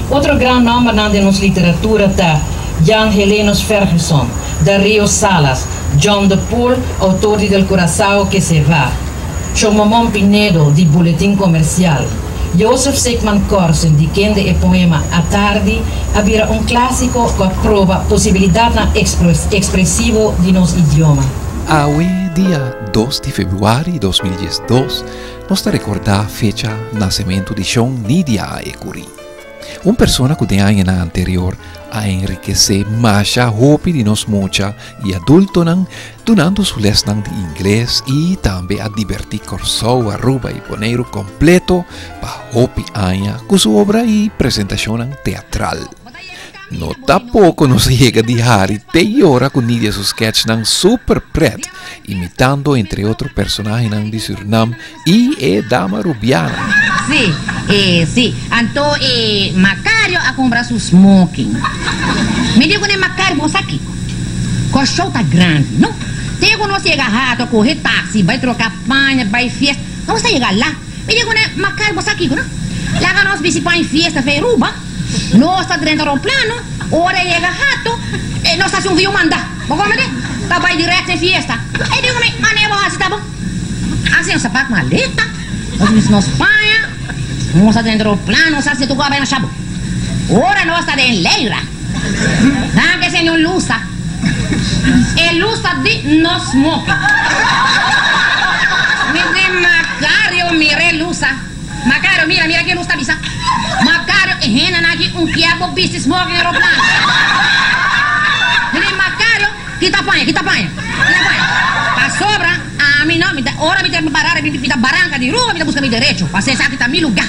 Outro grande nome na nossa literatura está Jan Helenos Ferguson, Dario Salas, John de Poel, autor de Del Curaçao que se va, Chomamon Pinedo, de Boletim Comercial, Joseph Seckman Corsen, de quem o poema A Tarde, havia clássico que prova a possibilidade expressiva de nosso idioma. Hoy, dia 2 de fevereiro de 2012, nós recordar a fecha de nascimento de Sean Nidia Ekuri. Uma pessoa que tem ano anterior a enriquecer mais a roupa de nós mucha e adulto donando sua lição de inglês e também a divertir Corsou, Aruba e Boneiro completo para roupa anha com sua obra e apresentação teatral. No tampoco nos chega de Harry tem hora com Nidia su sketch ng super pret, imitando entre outros personagens de Suriname e dama rubiana. Sì, anto Macario a comprar su smoking. Me digo né Macario, moça aqui. O show tá grande, não? Tem quando você chega rato, a correr táxi, vai trocar panha, vai festa. Não você chega lá. Me digo né Macario, moça aqui, não? Lá nós visitamos em festa, feiruba. Nós está dentro do plano, ora chega rato, e nós está um viu mandar. Vou comer, tá vai direto em festa. E digo né, mané, vou assim, tá bom? Assim, o sapato maleta, nós visitamos panha. Nós está dentro do plano, nós está se tu vai na chabo. Ora nós está em leira. Não que senhor lusa. É lusa de nós smoking. Me diz Macario, mire lusa. Macario, mira que lusa bisa. Macario e rena aqui quiabo business smoking no plano. Me diz Macario, kita apanha. A sobra, a mim não, ora me tem que parar, me tem barranca de rua, me tem buscar meu direito. Passei sabe que tá me lugar.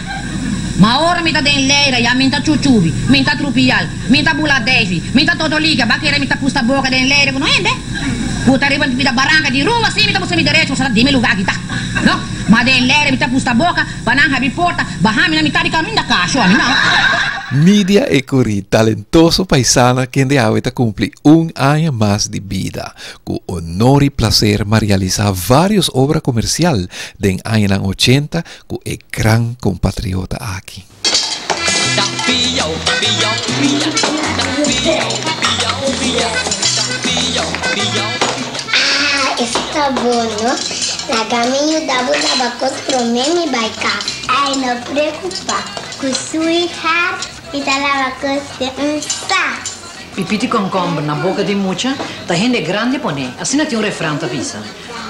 Ma ora mi ta den leira, ya minta chuchubi, minta trupial, minta bula devi, minta todo liga, bakere minta pusta boca den leira, não ende? Puta riba minta barranca di rua, sim, minta busca mi direito, sarà di me lugar aqui, tá? No? Ma den leira, minta pusta boca, bananga bi porta, bahami na minta di caminho da caixa, não? Nidia Ekuri, talentoso paisana que de ahorita cumple año más de vida, con honor y placer realizar varias obras comerciales de año 80 con el gran compatriota aquí. Está bueno. La caminho da bacos pro meme vai cá. Ai, não preocupa. Com sua hija e da lavacos de sa. Pipiti concombre na boca di mucha, da gente grande pone. Assim tem refrão da visa.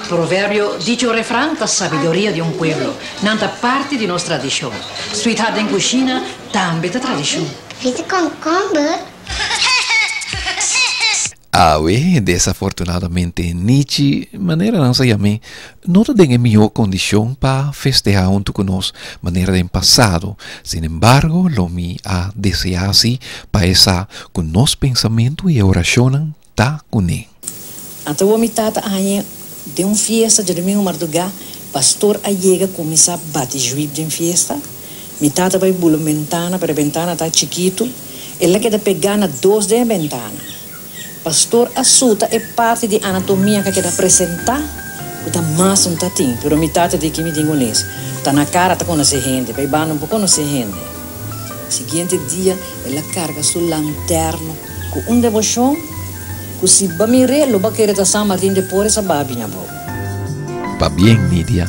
Provérbio dice o refrão da sabedoria de pueblo. Nanta parte de nossa tradição. Sweetheart em cozinha também da tradição. Pipiti concombre. Desafortunadamente, Nietzsche, maneira não sei a mim, não tem a melhor condição para festejar junto conosco, maneira de passado. Sin embargo, lo me a desear assim, para essa com nosso pensamento e oração tá com ele. Até o mitad año de fiesta de domingo madrugada, pastor allega começar a bater juízo de fiesta. Mitad vai bulo ventana, para a ventana tá chiquito, ela quer pegar na duas de ventana. Pastor assuta é parte de anatomia que quer apresentar, que tá mais tatinho, pero metade de que me digo nisso. Tá na cara, tá conhecer gente, vai bano um pouco conhecer gente. Seguinte dia, ela carga sua lanterna com devoção, que se bamire, lo ba querer tá San Martín de Porres a babinha boa. Pa bien, Nidia.